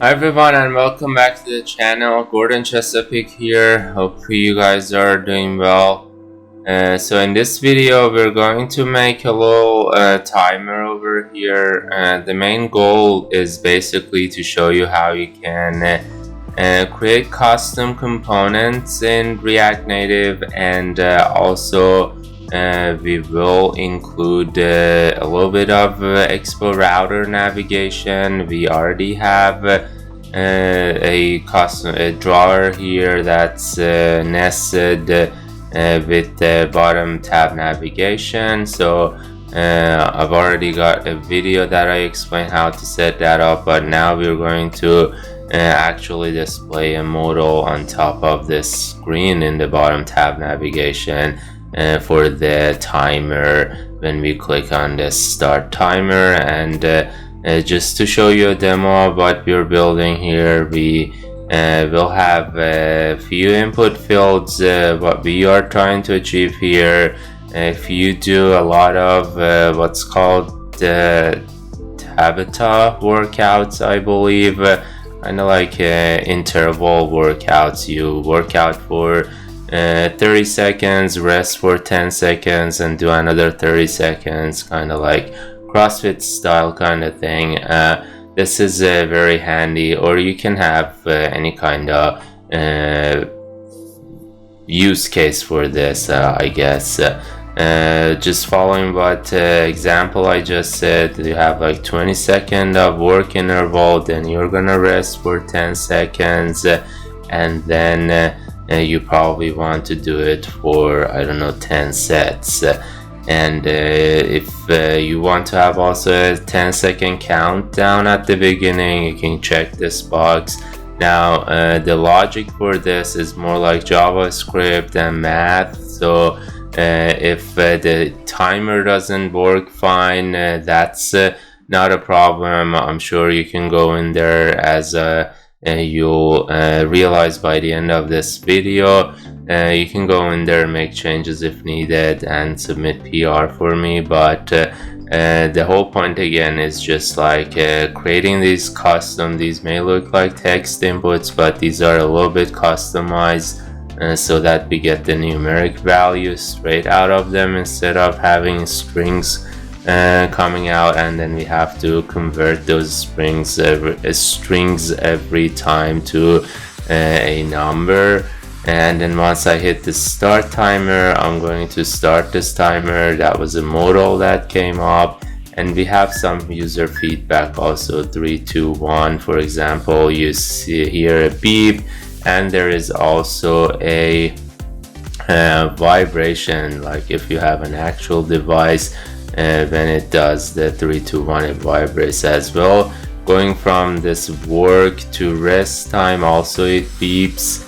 Hi everyone and welcome back to the channel. Gordon Chesapeake here. Hope you guys are doing well. So in this video we're going to make a little timer over here. The main goal is basically to show you how you can create custom components in React Native, and also we will include a little bit of Expo Router navigation. We already have a custom drawer here that's nested with the bottom tab navigation. So I've already got a video that I explain how to set that up, but now we're going to actually display a modal on top of this screen in the bottom tab navigation for the timer when we click on this start timer. And just to show you a demo of what we're building here, we will have a few input fields. What we are trying to achieve here, if you do a lot of what's called Tabata workouts, I believe, kind of like interval workouts. You work out for 30 seconds, rest for 10 seconds, and do another 30 seconds, kind of like CrossFit style kind of thing. This is very handy, or you can have any kind of use case for this, I guess. Just following what example I just said, you have like 20 seconds of work interval, then you're gonna rest for 10 seconds, and then you probably want to do it for, I don't know, 10 sets. And if you want to have also a 10-second countdown at the beginning, you can check this box. Now the logic for this is more like JavaScript and math. So if the timer doesn't work fine, that's not a problem. I'm sure you can go in there, as you'll realize by the end of this video. You can go in there, make changes if needed, and submit PR for me. But the whole point again is just like creating these custom. These may look like text inputs, but these are a little bit customized so that we get the numeric values straight out of them instead of having strings coming out, and then we have to convert those strings every time to a number. And then once I hit the start timer, I'm going to start this timer. That was a modal that came up, and we have some user feedback also. 3, 2, 1, for example, you see here a beep, and there is also a vibration, like if you have an actual device, when it does the 3, 2, 1, it vibrates as well. Going from this work to rest time, also it beeps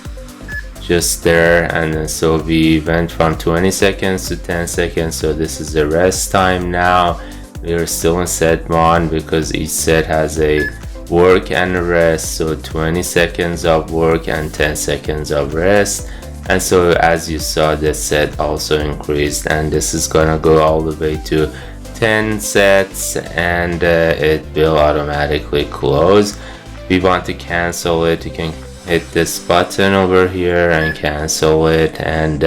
just there. And so we went from 20 seconds to 10 seconds, so this is the rest time. Now we are still in set 1 because each set has a work and a rest, so 20 seconds of work and 10 seconds of rest. And so as you saw, this set also increased, and this is gonna go all the way to 10 sets, and it will automatically close. If we want to cancel it, you can hit this button over here and cancel it, and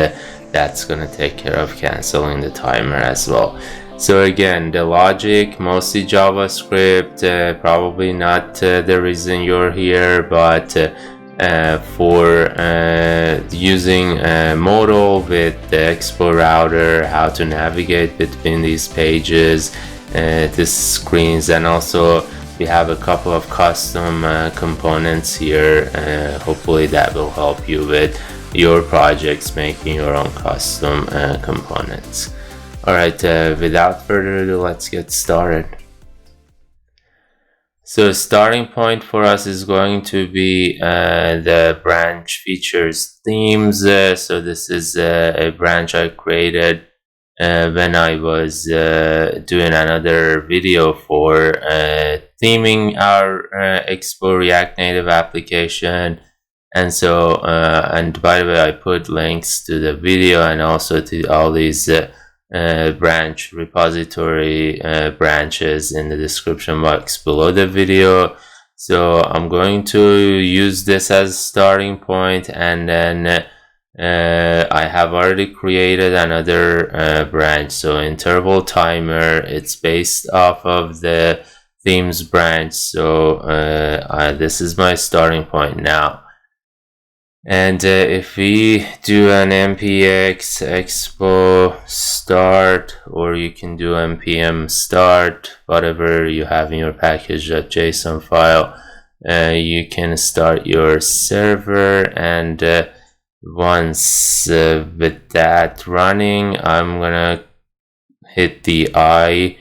that's gonna take care of canceling the timer as well. So again, the logic, mostly JavaScript, probably not the reason you're here, but for using Modal with the Expo Router, how to navigate between these pages, these screens, and also we have a couple of custom components here. Hopefully that will help you with your projects, making your own custom components. Alright, without further ado, let's get started. So starting point for us is going to be the branch features themes. So this is a branch I created when I was doing another video for theming our Expo React Native application. And so and by the way, I put links to the video and also to all these branch repository branches in the description box below the video. So I'm going to use this as starting point, and then I have already created another branch. So interval timer, it's based off of the themes branch. So this is my starting point now. And if we do an npx expo start, or you can do npm start, whatever you have in your package.json file, you can start your server. And once with that running, I'm gonna hit the I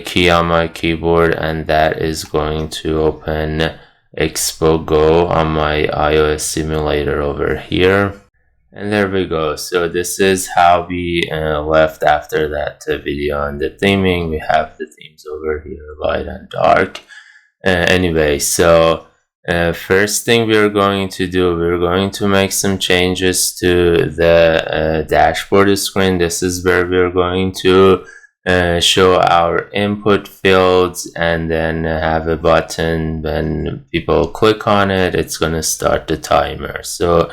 key on my keyboard, and that is going to open Expo Go on my iOS simulator over here. And there we go. So this is how we left after that video on the theming. We have the themes over here, light and dark. Anyway, so first thing we're going to do, we're going to make some changes to the dashboard screen. This is where we're going to show our input fields, and then have a button. When people click on it, it's going to start the timer. So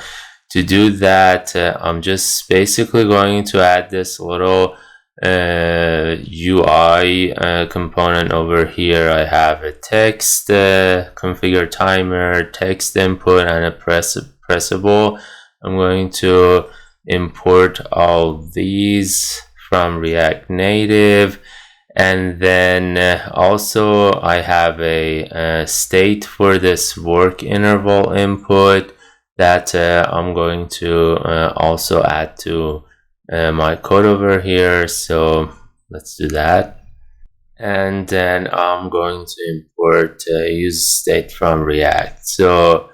to do that, I'm just basically going to add this little UI component over here. I have a text configure timer, text input, and a pressable. I'm going to import all these from React Native, and then also I have a state for this work interval input that I'm going to also add to my code over here. So let's do that. And then I'm going to import use state from React. So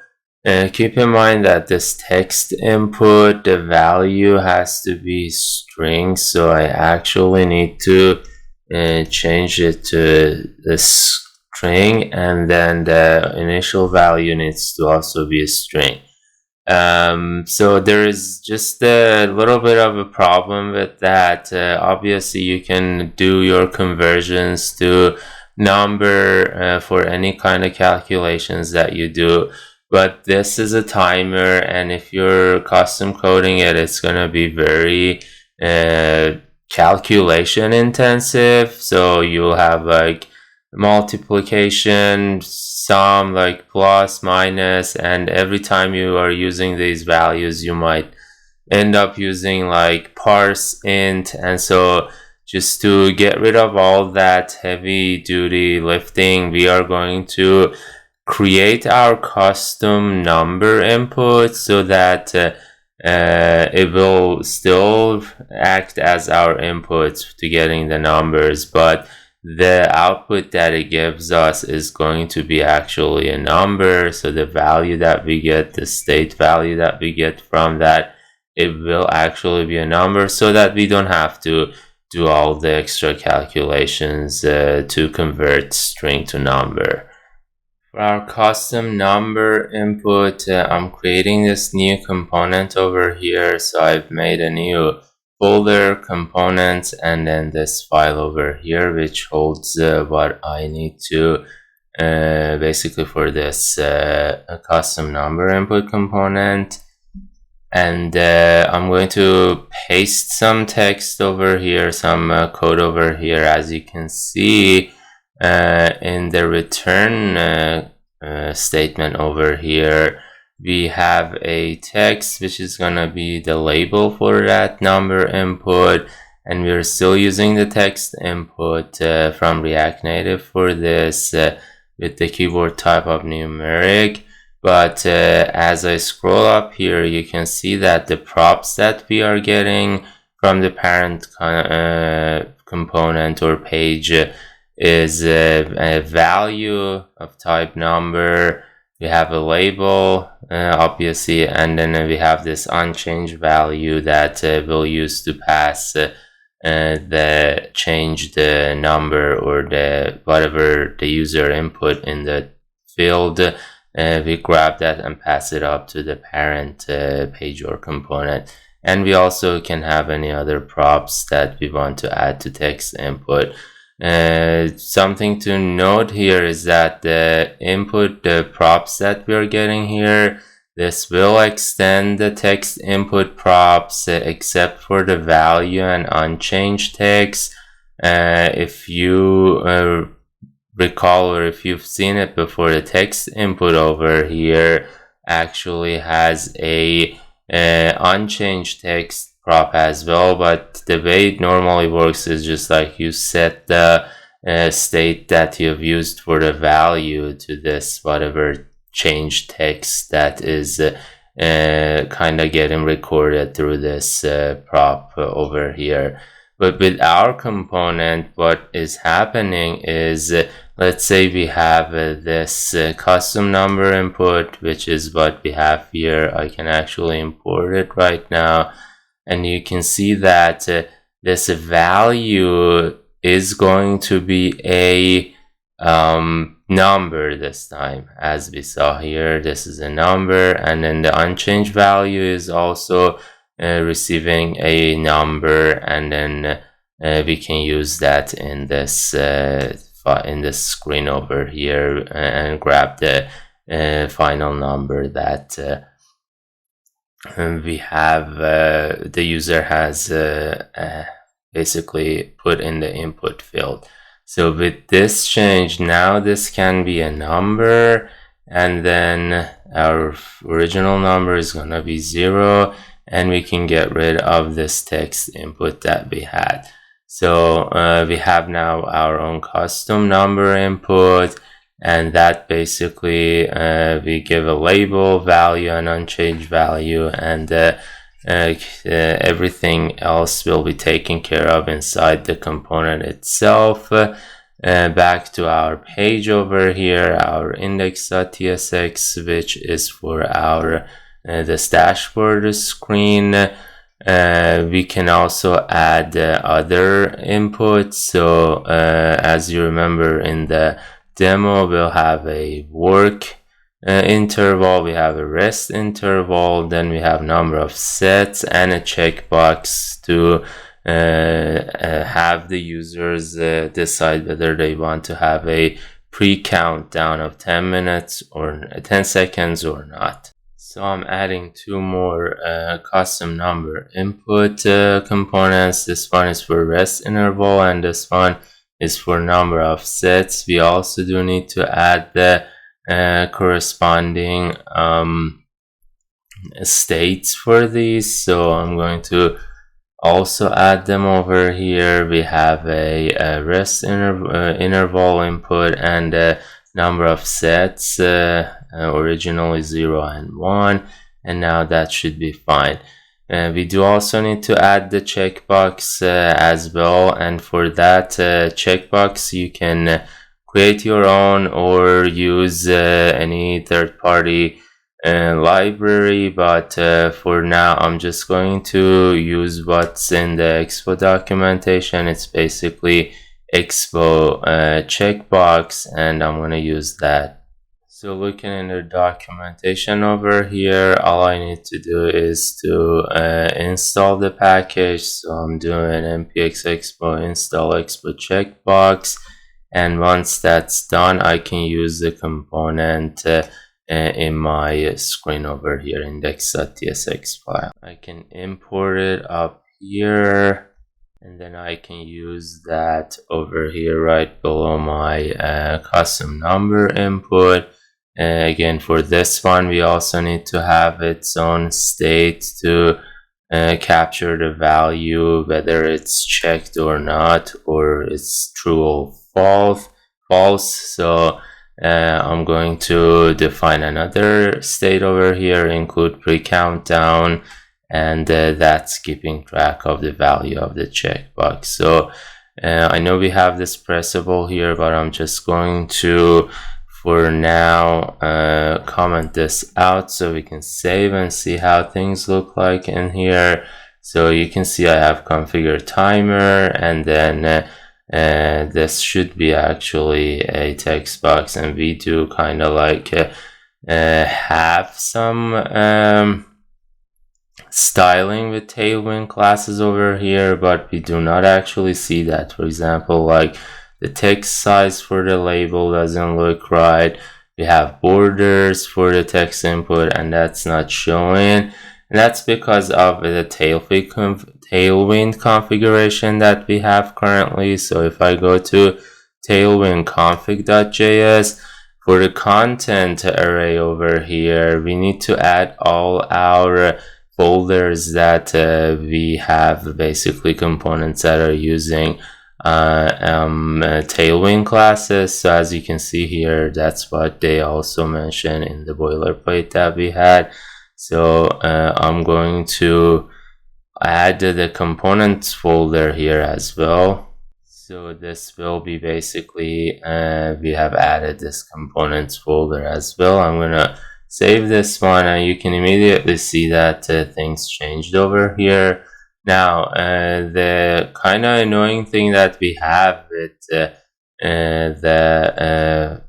keep in mind that this text input, the value has to be string, so I actually need to change it to the string, and then the initial value needs to also be a string. So there is just a little bit of a problem with that. Obviously you can do your conversions to number for any kind of calculations that you do, but this is a timer, and if you're custom coding it, it's gonna be very calculation intensive. So you'll have like multiplication, sum, like plus, minus, and every time you are using these values, you might end up using like parse int. And so just to get rid of all that heavy duty lifting, we are going to create our custom number input, so that it will still act as our input to getting the numbers, but the output that it gives us is going to be actually a number. So the value that we get, the state value that we get from that, it will actually be a number, so that we don't have to do all the extra calculations to convert string to number. For our custom number input, I'm creating this new component over here. So I've made a new folder, components, and then this file over here, which holds what I need to basically for this custom number input component. And I'm going to paste some text over here, some code over here. As you can see in the return statement over here, we have a text which is gonna be the label for that number input, and we're still using the text input from React Native for this with the keyboard type of numeric. But as I scroll up here, you can see that the props that we are getting from the parent component or page is a value of type number. We have a label, obviously, and then we have this unchanged value that we'll use to pass the change the number or the whatever the user input in the field. We grab that and pass it up to the parent page or component. And we also can have any other props that we want to add to text input. Something to note here is that the input props that we are getting here, this will extend the text input props except for the value and unchanged text. If you recall, or if you've seen it before, the text input over here actually has a unchanged text prop as well, but the way it normally works is just like you set the state that you've used for the value to this whatever changed text that is kind of getting recorded through this prop over here. But with our component, what is happening is let's say we have this custom number input, which is what we have here. I can actually import it right now, and you can see that this value is going to be a number this time. As we saw here, this is a number, and then the unchanged value is also receiving a number, and then we can use that in this screen over here and grab the final number that we have the user has basically put in the input field. So with this change, now this can be a number, and then our original number is gonna be 0, and we can get rid of this text input that we had. So we have now our own custom number input, and that basically we give a label, value, and unchanged value, and everything else will be taken care of inside the component itself. Back to our page over here, our index.tsx, which is for our this dashboard screen. We can also add other inputs. So as you remember in the demo, we'll have a work interval, we have a rest interval, then we have number of sets and a checkbox to have the users decide whether they want to have a pre-countdown of 10 minutes or 10 seconds or not. So I'm adding two more custom number input components. This one is for rest interval, and this one is for number of sets. We also do need to add the corresponding states for these, so I'm going to also add them over here. We have a rest interval input and a number of sets, originally 0 and 1, and now that should be fine. We do also need to add the checkbox as well, and for that checkbox you can create your own or use any third-party library, but for now I'm just going to use what's in the Expo documentation. It's basically Expo checkbox, and I'm going to use that. So looking in the documentation over here, all I need to do is to install the package. So I'm doing npx expo install expo checkbox, and once that's done, I can use the component in my screen over here, index.tsx file. I can import it up here, and then I can use that over here right below my custom number input. Again, for this one, we also need to have its own state to capture the value, whether it's checked or not, or it's true or false. So I'm going to define another state over here, include pre-countdown, and that's keeping track of the value of the checkbox. So I know we have this pressable here, but I'm just going to, for now, comment this out so we can save and see how things look like in here. So you can see I have configure timer, and then this should be actually a text box, and we do kind of like have some styling with Tailwind classes over here, but we do not actually see that. For example, like the text size for the label doesn't look right. We have borders for the text input, and that's not showing. And that's because of the Tailwind configuration that we have currently. So if I go to tailwind config.js, for the content array over here, we need to add all our folders that we have, basically components that are using Tailwind classes. So as you can see here, that's what they also mentioned in the boilerplate that we had. So I'm going to add the components folder here as well. So this will be basically, we have added this components folder as well. I'm gonna save this one, and you can immediately see that things changed over here. Now, the kind of annoying thing that we have with the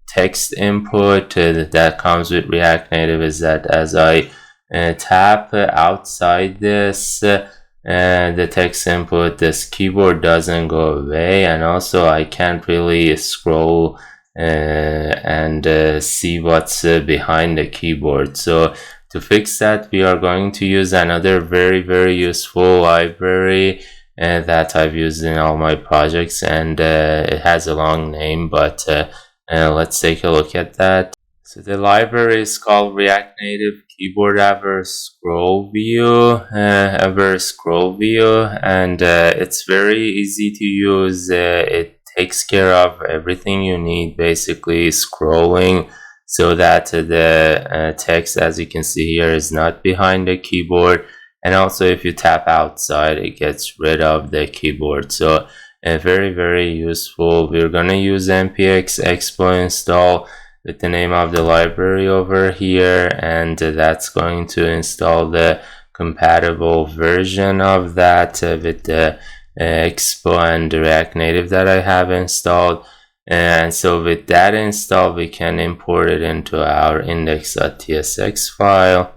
text input that comes with React Native is that as I tap outside this the text input, this keyboard doesn't go away, and also I can't really scroll and see what's behind the keyboard. So to fix that, we are going to use another very useful library that I've used in all my projects, and it has a long name, but let's take a look at that. So the library is called React Native Keyboard Ever scrollview, and it's very easy to use. It takes care of everything you need, basically scrolling, so that the text, as you can see here, is not behind the keyboard. And also if you tap outside, it gets rid of the keyboard. So very useful. We're gonna use npx expo install with the name of the library over here, and that's going to install the compatible version of that with the Expo and React Native that I have installed. And so with that installed, we can import it into our index.tsx file,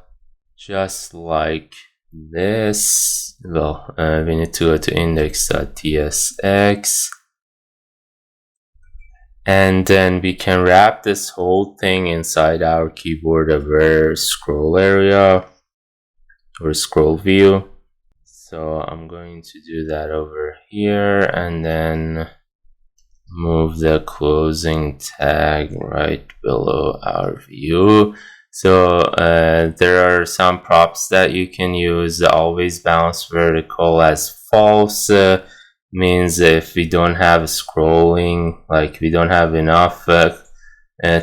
just like this. Well, we need to go to index.tsx, and then we can wrap this whole thing inside our keyboard aware scroll area or scroll view. So I'm going to do that over here, and then move the closing tag right below our view. So there are some props that you can use. Always bounce vertical as false means if we don't have scrolling, like we don't have enough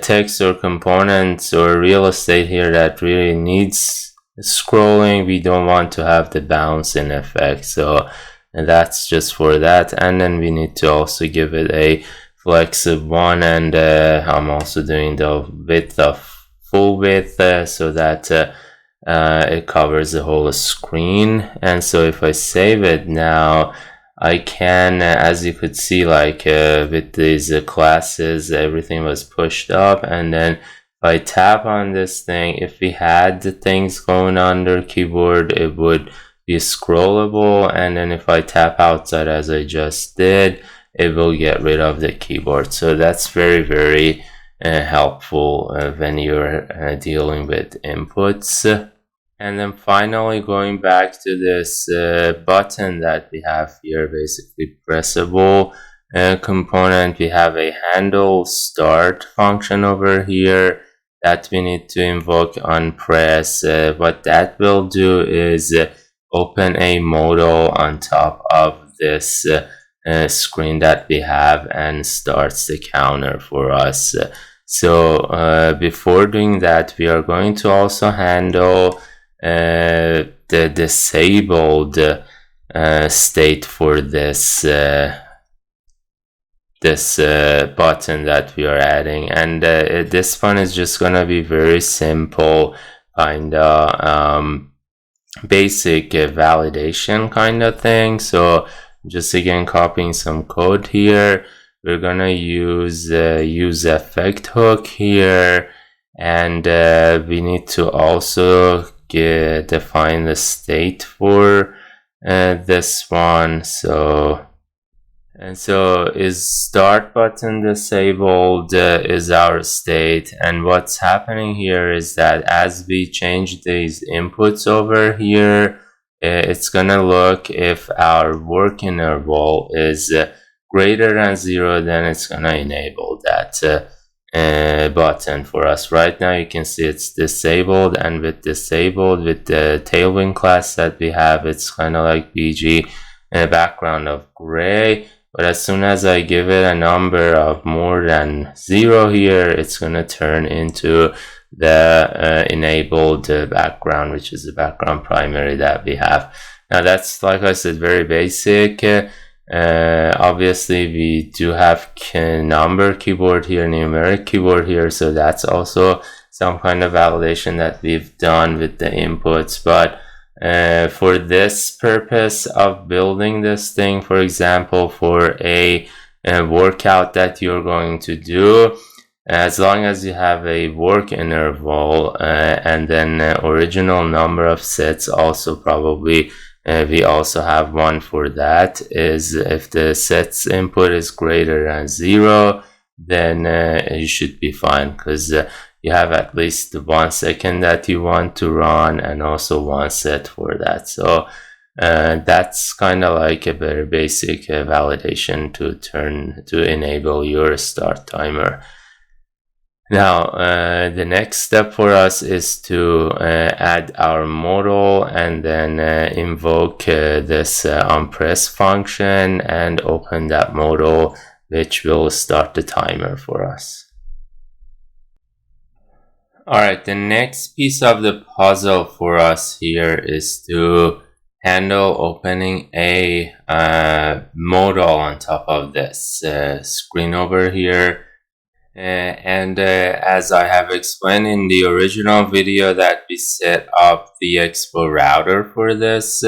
text or components or real estate here that really needs scrolling, we don't want to have the bounce in effect. So that's just for that. And then we need to also give it a flex of 1, and I'm also doing the width of full width so that it covers the whole screen. And so if I save it now, I can, as you could see, like with these classes, everything was pushed up, and then if I tap on this thing, if we had the things going under keyboard, it would be scrollable, and then if I tap outside as I just did, it will get rid of the keyboard. So that's very helpful when you're dealing with inputs. And then finally, going back to this button that we have here, basically pressable component, we have a handle start function over here that we need to invoke on press. What that will do is open a modal on top of this screen that we have and starts the counter for us. So before doing that, we are going to also handle the disabled state for this button that we are adding, and this one is just gonna be very simple, kind of basic validation kind of thing. So just again copying some code here, we're gonna use use effect hook here, and we need to also define the state for this one. So And so is start button disabled is our state, and what's happening here is that as we change these inputs over here, it's gonna look if our work interval is greater than 0, then it's gonna enable that button for us. Right now you can see it's disabled, and with disabled, with the Tailwind class that we have, it's kind of like BG in a background of gray. But as soon as I give it a number of more than 0 here, it's going to turn into the enabled background, which is the background primary that we have. Now that's, like I said, very basic. Obviously we do have number keyboard here, numeric keyboard here, so that's also some kind of validation that we've done with the inputs. But for this purpose of building this thing, for example, for a workout that you're going to do, as long as you have a work interval and then original number of sets, also probably we also have one for that, is if the sets input is greater than 0, then you should be fine, because you have at least 1 second that you want to run and also 1 set for that. So that's kind of like a very basic validation to enable your start timer. Now the next step for us is to add our modal and then invoke this onPress function and open that modal, which will start the timer for us. Alright, the next piece of the puzzle for us here is to handle opening a modal on top of this screen over here. As I have explained in the original video that we set up the Expo Router for this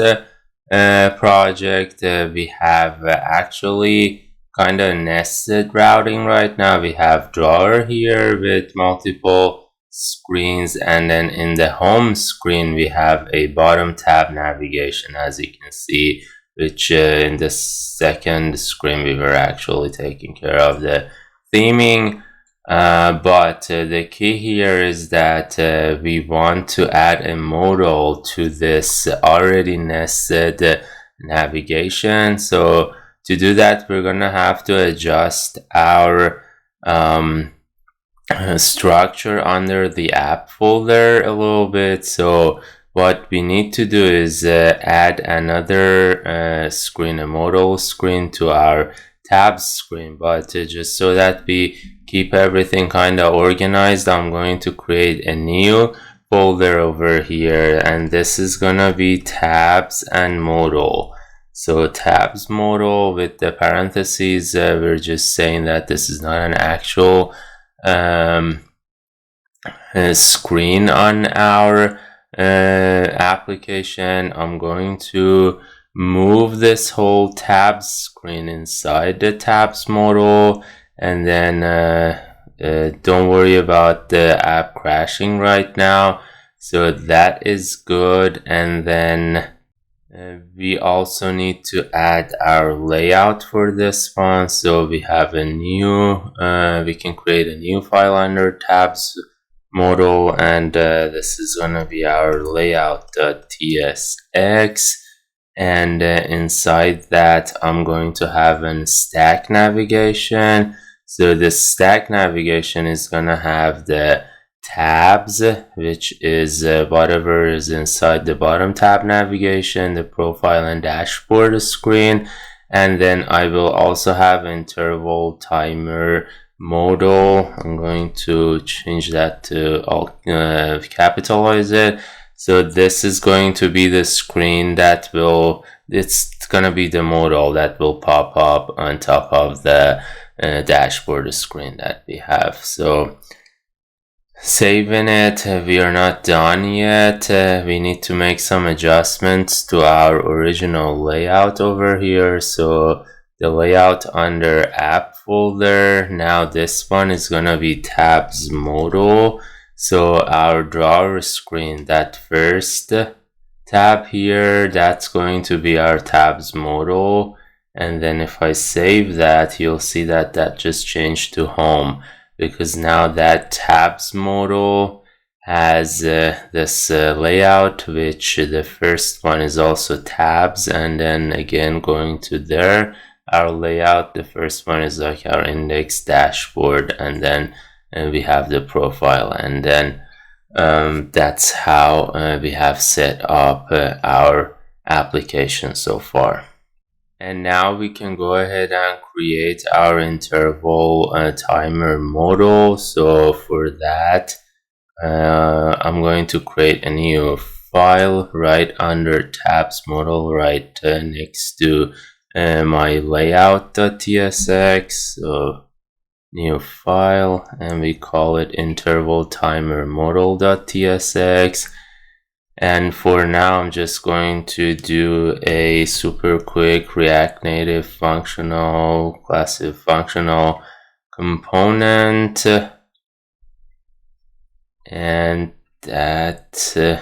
project, we have actually kind of nested routing right now. We have drawer here with multiple screens, and then in the home screen we have a bottom tab navigation, as you can see, which in the second screen we were actually taking care of the theming. But the key here is that we want to add a modal to this already nested navigation. So to do that, we're gonna have to adjust our structure under the app folder a little bit. So what we need to do is add another screen, a modal screen, to our tabs screen. But just so that we keep everything kind of organized, I'm going to create a new folder over here, and this is gonna be tabs and modal. So tabs modal with the parentheses, we're just saying that this is not an actual screen on our application. I'm going to move this whole tabs screen inside the tabs modal, and then don't worry about the app crashing right now, so that is good. And then we also need to add our layout for this one. So we have a new we can create a new file under tabs modal, and this is gonna be our layout.tsx, and inside that I'm going to have a stack navigation. So the stack navigation is gonna have the tabs, which is whatever is inside the bottom tab navigation, the profile and dashboard screen, and then I will also have interval timer modal. I'm going to change that to capitalize it. So this is going to be the screen that will, it's gonna be the modal that will pop up on top of the dashboard screen that we have. So saving it, we are not done yet. We need to make some adjustments to our original layout over here. So the layout under app folder, now this one is gonna be tabs modal. So our drawer screen, that first tab here, that's going to be our tabs modal. And then if I save that, you'll see that that just changed to home, because now that tabs modal has this layout, which the first one is also tabs, and then again going to there, our layout, the first one is like our index dashboard, and then we have the profile, and then that's how we have set up our application so far. And now we can go ahead and create our interval timer modal. So for that, I'm going to create a new file right under tabs modal, right next to my layout.tsx. So new file, and we call it interval timer modal.tsx. And for now, I'm just going to do a super quick React Native functional, classic functional component, and that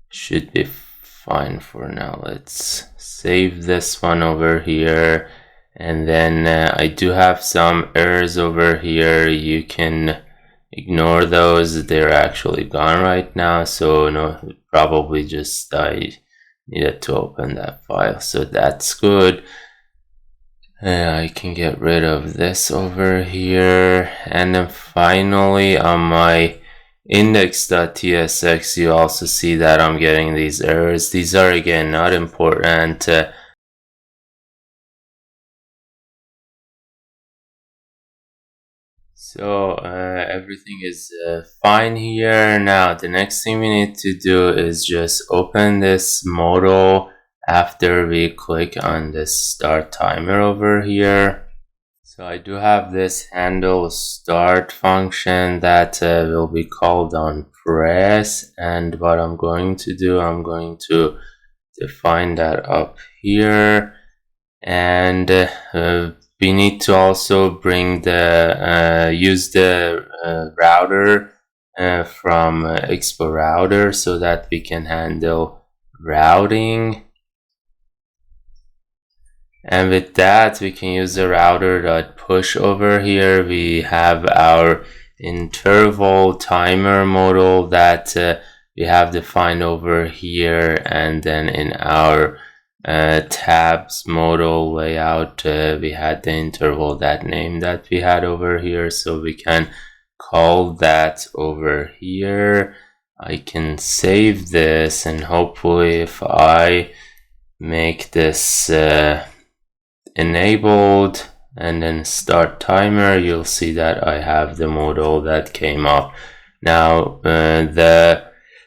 should be fine for now. Let's save this one over here, and then I do have some errors over here. You can ignore those, they're actually gone right now. So no, probably just I needed to open that file, so that's good. I can get rid of this over here, and then finally on my index.tsx, you also see that I'm getting these errors. These are again not important. So everything is fine here. Now the next thing we need to do is just open this modal after we click on this start timer over here. So I do have this handle start function that will be called on press, and what I'm going to do, I'm going to define that up here, and we need to also bring the use the router from Expo Router, so that we can handle routing. And with that, we can use the router.push over here. We have our interval timer modal that we have defined over here, and then in our tabs modal layout, we had the interval, that name that we had over here, so we can call that over here. I can save this, and hopefully if I make this enabled and then start timer, you'll see that I have the modal that came up. Now the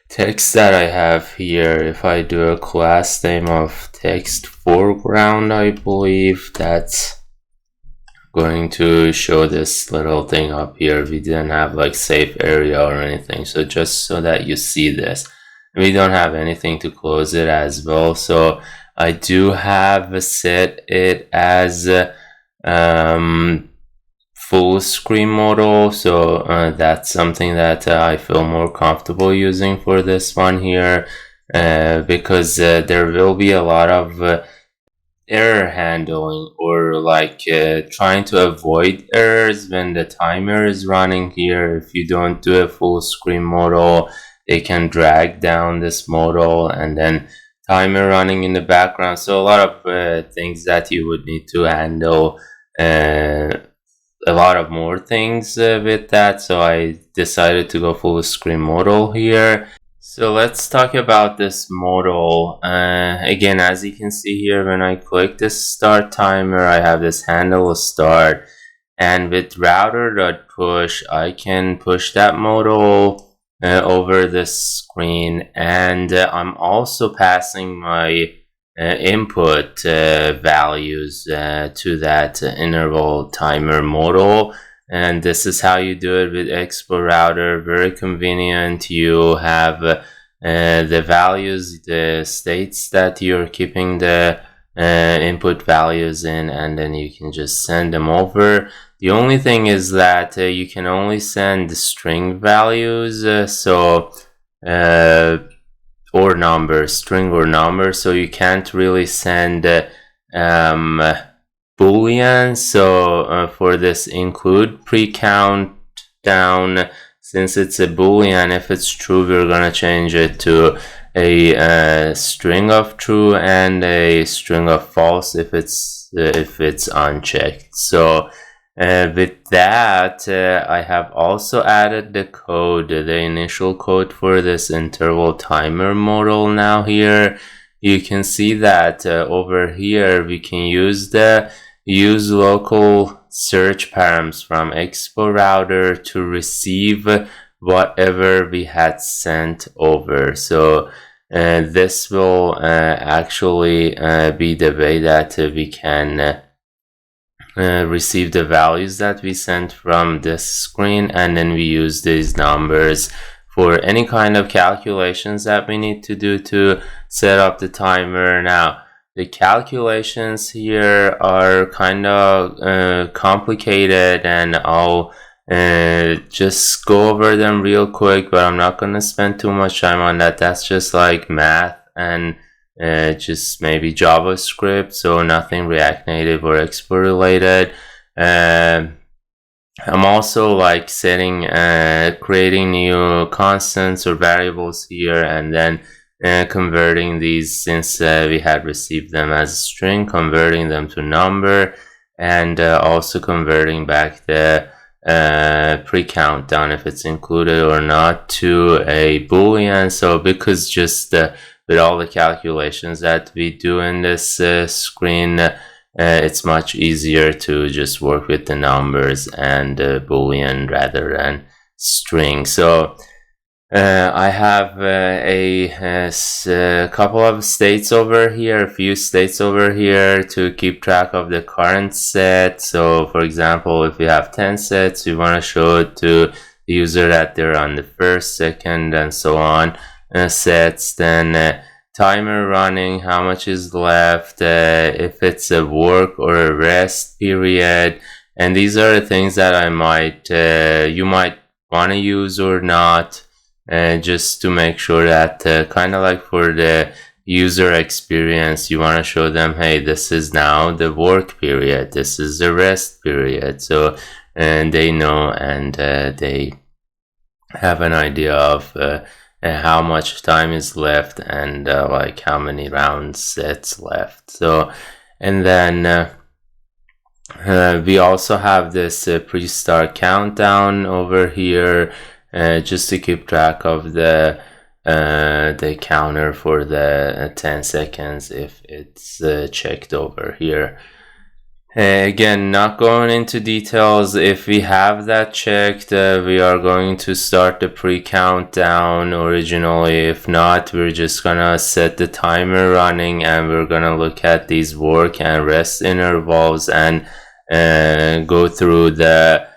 text that I have here, if I do a class name of text foreground, I believe that's going to show this little thing up here. We didn't have like safe area or anything, so just so that you see this, we don't have anything to close it as well. So I do have set it as full screen modal, so that's something that I feel more comfortable using for this one here, because there will be a lot of error handling, or like trying to avoid errors when the timer is running here. If you don't do a full screen modal, they can drag down this modal, and then timer running in the background. So a lot of things that you would need to handle, a lot of more things with that. So I decided to go full screen modal here. So let's talk about this modal. Again, as you can see here, when I click this start timer, I have this handle start, and with router.push, I can push that modal over the screen, and I'm also passing my input values to that interval timer modal. And this is how you do it with Expo Router. Very convenient. You have the values, the states that you're keeping the input values in, and then you can just send them over. The only thing is that you can only send string values, or numbers, string or number, so you can't really send boolean. So for this include pre-count down, since it's a boolean, if it's true, we're gonna change it to a string of true and a string of false if it's unchecked. So with that, I have also added the code, the initial code for this interval timer modal. Now here you can see that over here we can use the use local search params from Expo Router to receive whatever we had sent over. So this will actually be the way that we can receive the values that we sent from this screen, and then we use these numbers for any kind of calculations that we need to do to set up the timer. Now the calculations here are kind of complicated, and I'll just go over them real quick, but I'm not going to spend too much time on that. That's just like math and just maybe JavaScript, so nothing React Native or Expo related. I'm also like setting creating new constants or variables here, and then converting these, since we had received them as a string, converting them to number, and also converting back the pre-countdown, if it's included or not, to a boolean. So because just with all the calculations that we do in this screen, it's much easier to just work with the numbers and boolean rather than string. So I have a couple of states over here, a few states over here to keep track of the current set. So for example, if we have 10 sets, we want to show it to the user that they're on the first, second, and so on sets. Then timer running, how much is left, if it's a work or a rest period, and these are the things that I might you might want to use or not, just to make sure that kind of like for the user experience, you want to show them, hey, this is now the work period, this is the rest period, so and they know, and they have an idea of how much time is left, and like how many round sets left. So, and then we also have this pre-start countdown over here, just to keep track of the counter for the 10 seconds if it's checked over here. Again, not going into details. If we have that checked, we are going to start the pre-countdown originally. If not, we're just gonna set the timer running, and we're gonna look at these work and rest intervals and go through the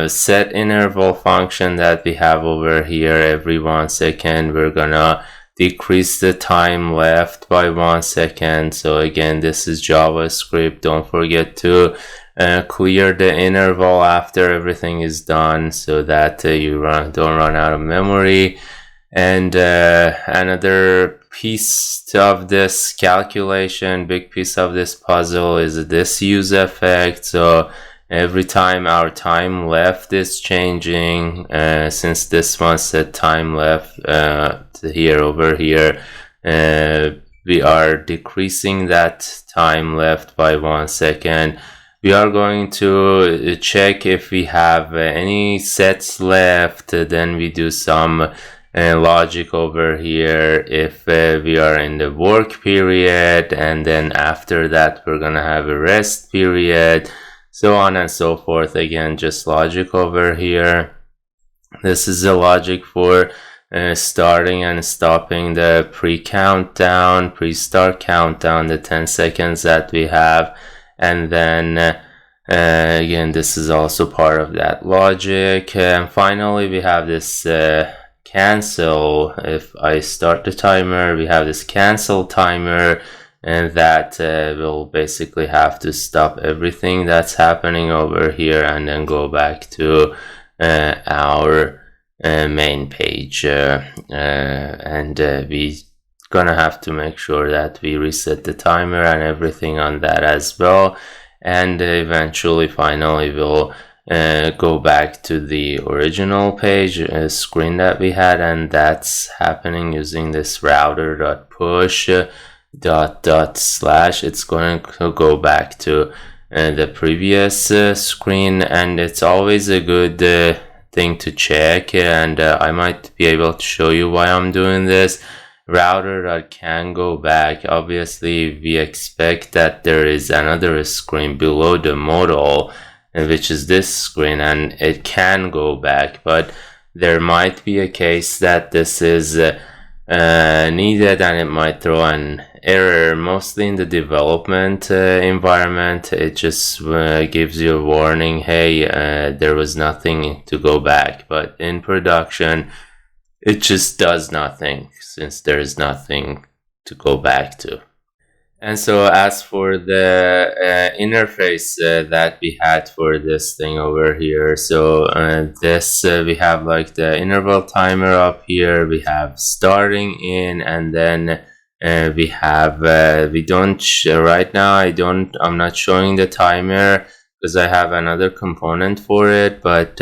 set interval function that we have over here. Every 1 second, we're gonna decrease the time left by 1 second. So again, this is JavaScript. Don't forget to clear the interval after everything is done, so that you don't run out of memory. And another piece of this calculation, big piece of this puzzle, is this use effect. So every time our time left is changing, since this one said time left here over here, we are decreasing that time left by 1 second. We are going to check if we have any sets left, then we do some logic over here if we are in the work period, and then after that we're gonna have a rest period, so on and so forth. Again, just logic over here. This is the logic for starting and stopping the pre-countdown, pre-start countdown, the 10 seconds that we have. And then again, this is also part of that logic. And finally, we have this cancel. If I start the timer, we have this cancel timer, and that will basically have to stop everything that's happening over here and then go back to our main page, and we gonna have to make sure that we reset the timer and everything on that as well. And eventually, finally, we'll go back to the original page screen that we had, and that's happening using this router.push /. It's going to go back to the previous screen, and it's always a good thing to check, and I might be able to show you why I'm doing this. Router can go back. Obviously, we expect that there is another screen below the modal, which is this screen, and it can go back, but there might be a case that this is needed, and it might throw an error. Mostly in the development environment, it just gives you a warning, hey, there was nothing to go back. But in production, it just does nothing, since there is nothing to go back to. And so as for the interface that we had for this thing over here, so this we have like the interval timer up here, we have starting in, and then we have we don't right now I'm not showing the timer because I have another component for it, but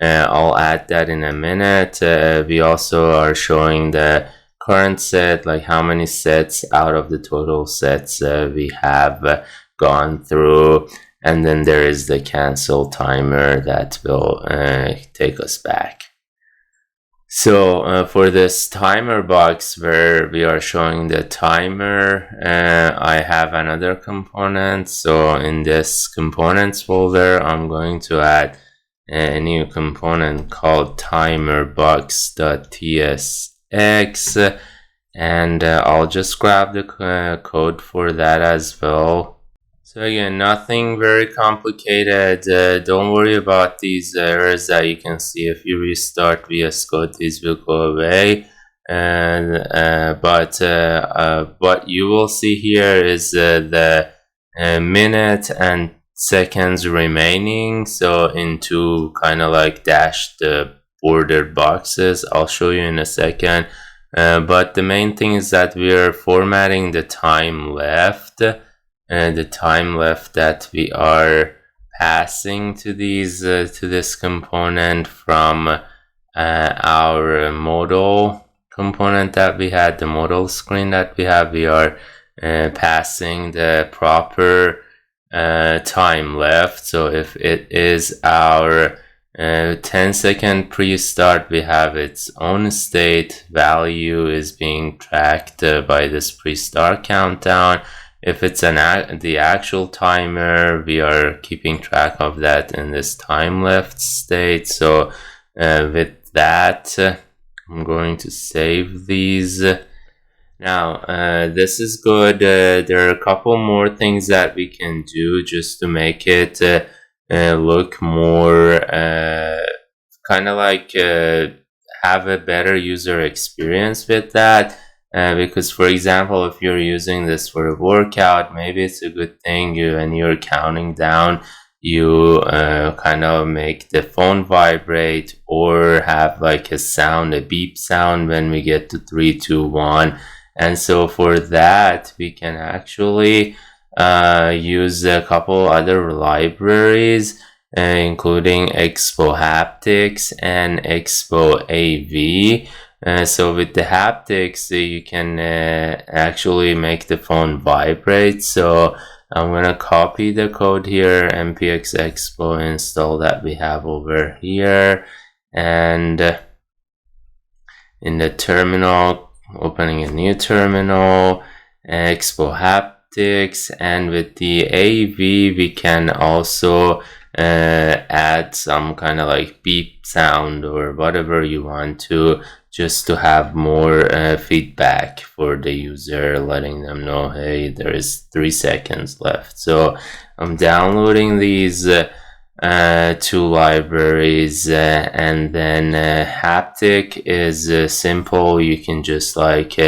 I'll add that in a minute. We also are showing the current set, like how many sets out of the total sets we have gone through, and then there is the cancel timer that will take us back. So for this timer box where we are showing the timer, I have another component. So in this components folder, I'm going to add a new component called timerbox.tsx, and I'll just grab the code for that as well. So again, nothing very complicated. Don't worry about these errors that you can see. If you restart VS Code, these will go away. And but what you will see here is the minute and seconds remaining. So in two kind of like dashed bordered boxes. I'll show you in a second. But the main thing is that we are formatting the time left. The time left that we are passing to these to this component from our modal component that we had, the modal screen that we have. We are passing the proper time left. So if it is our 10-second pre-start, we have its own state value is being tracked by this pre-start countdown. If it's the actual timer, we are keeping track of that in this time left state. So with that, I'm going to save these. Now this is good. There are a couple more things that we can do just to make it look more kind of like have a better user experience with that. Because for example, if you're using this for a workout, maybe it's a good thing when you're counting down, you kind of make the phone vibrate, or have like a sound, a beep sound when we get to 3, 2, 1. And so for that, we can actually use a couple other libraries, including expo-haptics and expo-av. So with the haptics, you can actually make the phone vibrate. So I'm gonna copy the code here, npx expo install that we have over here, and in the terminal, opening a new terminal, expo-haptics, and with the AV we can also add some kind of like beep sound or whatever you want to, just to have more feedback for the user, letting them know, hey, there is 3 seconds left. So I'm downloading these two libraries, and then haptic is simple. You can just like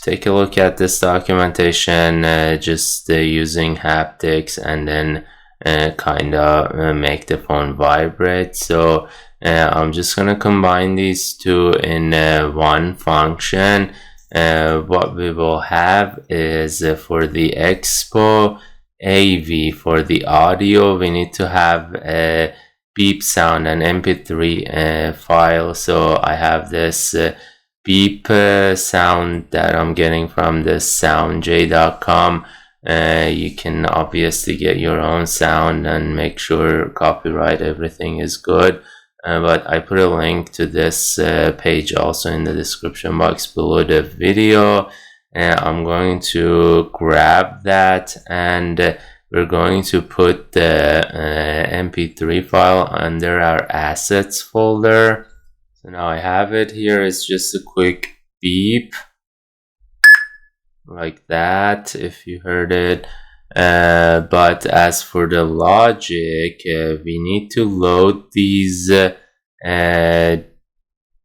take a look at this documentation, just using haptics, and then kind of make the phone vibrate. So I'm just gonna combine these two in one function. What we will have is for the expo-av for the audio, we need to have a beep sound and mp3 file. So I have this beep sound that I'm getting from this soundj.com. You can obviously get your own sound and make sure copyright everything is good. But I put a link to this page also in the description box below the video. I'm going to grab that, and we're going to put the mp3 file under our assets folder. So now I have it here. It's just a quick beep like that, if you heard it. But as for the logic, we need to load these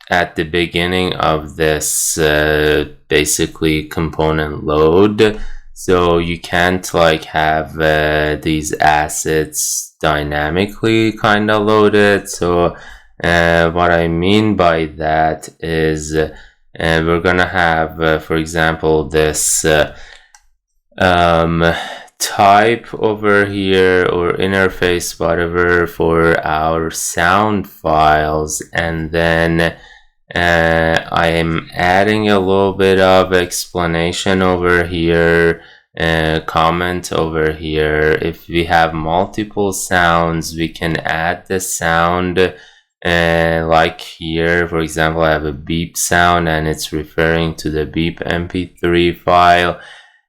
at the beginning of this basically component load. So you can't like have these assets dynamically kind of loaded. So what I mean by that is we're gonna have for example this type over here, or interface, whatever, for our sound files, and then I am adding a little bit of explanation over here, comment over here. If we have multiple sounds, we can add the sound like here. For example, I have a beep sound and it's referring to the beep mp3 file.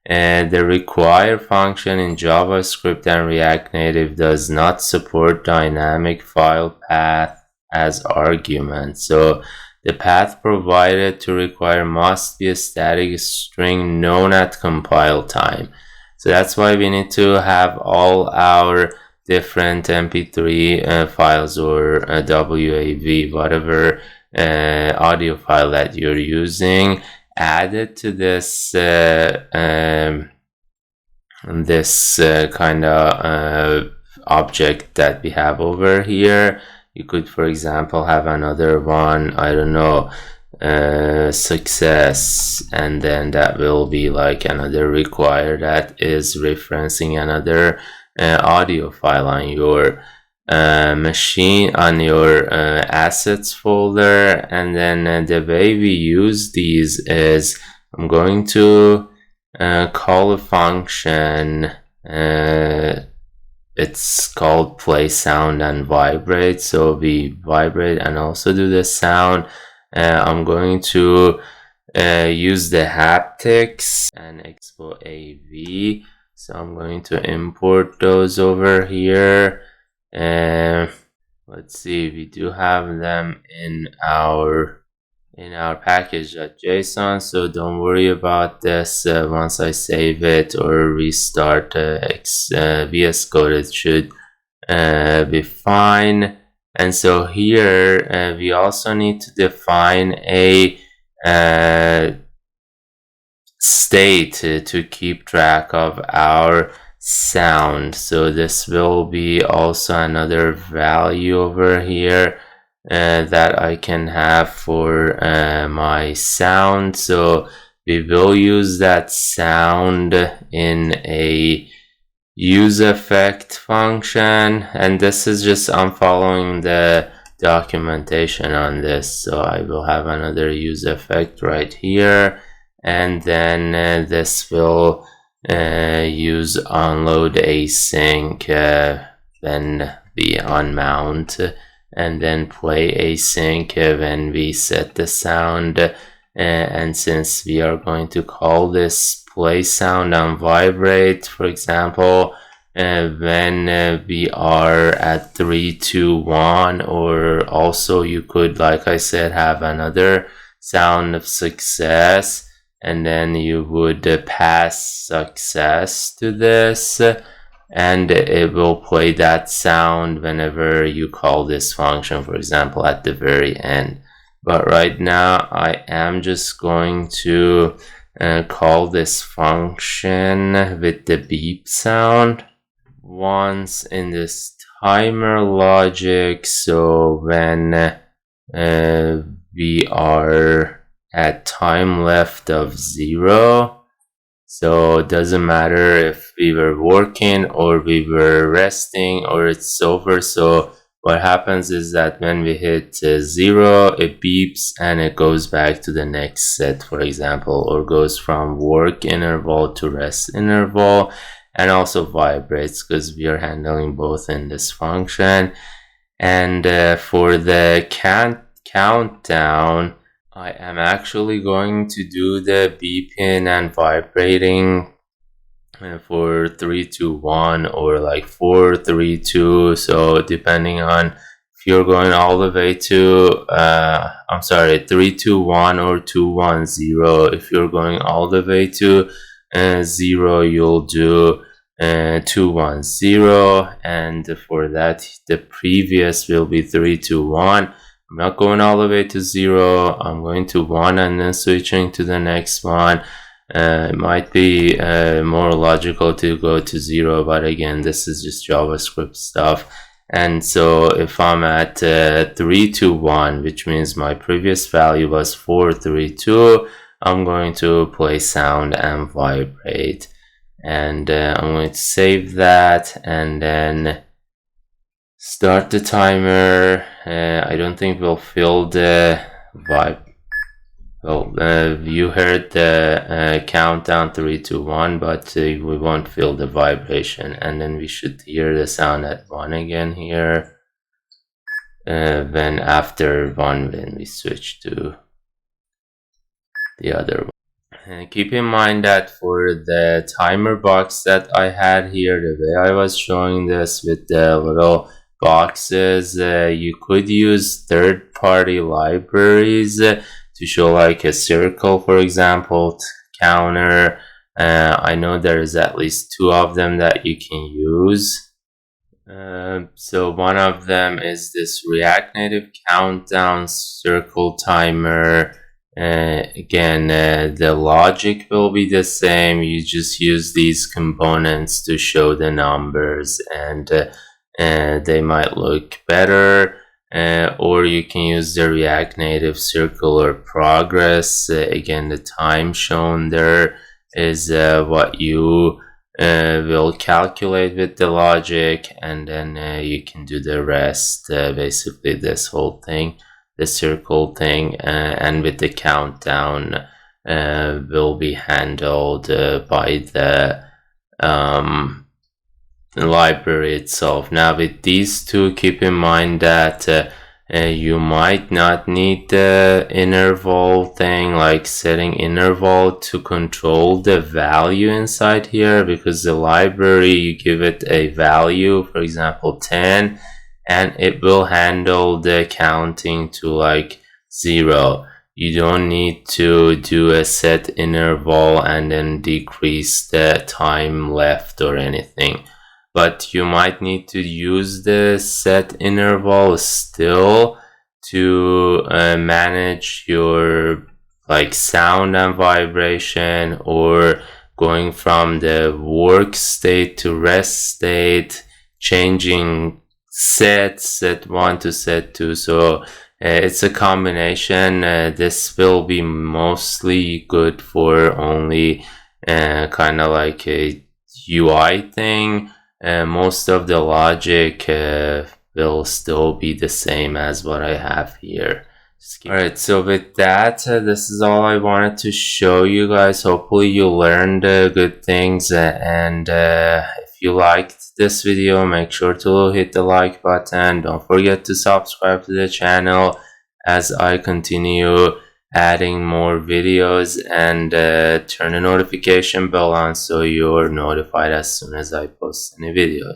The require function in JavaScript and React Native does not support dynamic file path as argument. So the path provided to require must be a static string known at compile time. So that's why we need to have all our different mp3 files, or WAV, whatever audio file that you're using, added to this kind of object that we have over here. You could, for example, have another one, I don't know, success, and then that will be like another require that is referencing another audio file on your machine, on your assets folder. And then the way we use these is I'm going to call a function, it's called play sound and vibrate. So we vibrate and also do the sound. I'm going to use the haptics and expo-av. So I'm going to import those over here. Let's see, we do have them in our package.json, so don't worry about this. Once I save it or restart VS Code, it should be fine. And so here we also need to define a state to keep track of our sound. So this will be also another value over here that I can have for my sound. So we will use that sound in a use effect function, and this is just, I'm following the documentation on this. So I will have another use effect right here, and then this will use unload async, then be on mount, and then play async when we set the sound. And since we are going to call this play sound and vibrate, for example, when we are at 3, 2, 1, or also you could, like I said, have another sound of success, and then you would pass success to this, and it will play that sound whenever you call this function, for example, at the very end. But right now I am just going to call this function with the beep sound once in this timer logic. So when we are at time left of 0, so it doesn't matter if we were working or we were resting or it's over. So what happens is that when we hit 0, it beeps and it goes back to the next set, for example, or goes from work interval to rest interval, and also vibrates because we are handling both in this function. And for the countdown, I am actually going to do the beeping and vibrating for 3, 2, 1 or like 4, 3, 2. So depending on if you're going all the way to I'm sorry, 3, 2, 1 or 2, 1, 0. If you're going all the way to 0, you'll do 2, 1, 0, and for that the previous will be 3, 2, 1. I'm not going all the way to 0. I'm going to 1 and then switching to the next one. It might be more logical to go to 0, but again, this is just JavaScript stuff. And so if I'm at 3, 2, 1, which means my previous value was 4, 3, 2, I'm going to play sound and vibrate. And I'm going to save that and then start the timer. I don't think we'll fill the vibe. Well, you heard the countdown 3, 2, 1, but we won't feel the vibration. And then we should hear the sound at 1 again here. Then after 1, when we switch to the other one. And keep in mind that for the timer box that I had here, the way I was showing this with the little boxes, you could use third-party libraries to show like a circle, for example, counter. I know there is at least 2 of them that you can use. So one of them is this React Native countdown circle timer. Again, the logic will be the same. You just use these components to show the numbers, and they might look better. Or you can use the React Native circular progress. Again, the time shown there is what you will calculate with the logic, and then you can do the rest, basically this whole thing, the circle thing, and with the countdown will be handled by the library itself. Now with these two, keep in mind that you might not need the interval thing, like setting interval to control the value inside here, because the library, you give it a value, for example 10, and it will handle the counting to like 0. You don't need to do a set interval and then decrease the time left or anything. But you might need to use the set interval still to manage your like sound and vibration, or going from the work state to rest state, changing set 1 to set 2. So it's a combination. This will be mostly good for only kind of like a UI thing. Most of the logic will still be the same as what I have here. Alright, so with that, this is all I wanted to show you guys. Hopefully you learned good things, and if you liked this video, make sure to hit the like button. Don't forget to subscribe to the channel as I continue adding more videos, and turn the notification bell on so you're notified as soon as I post any videos.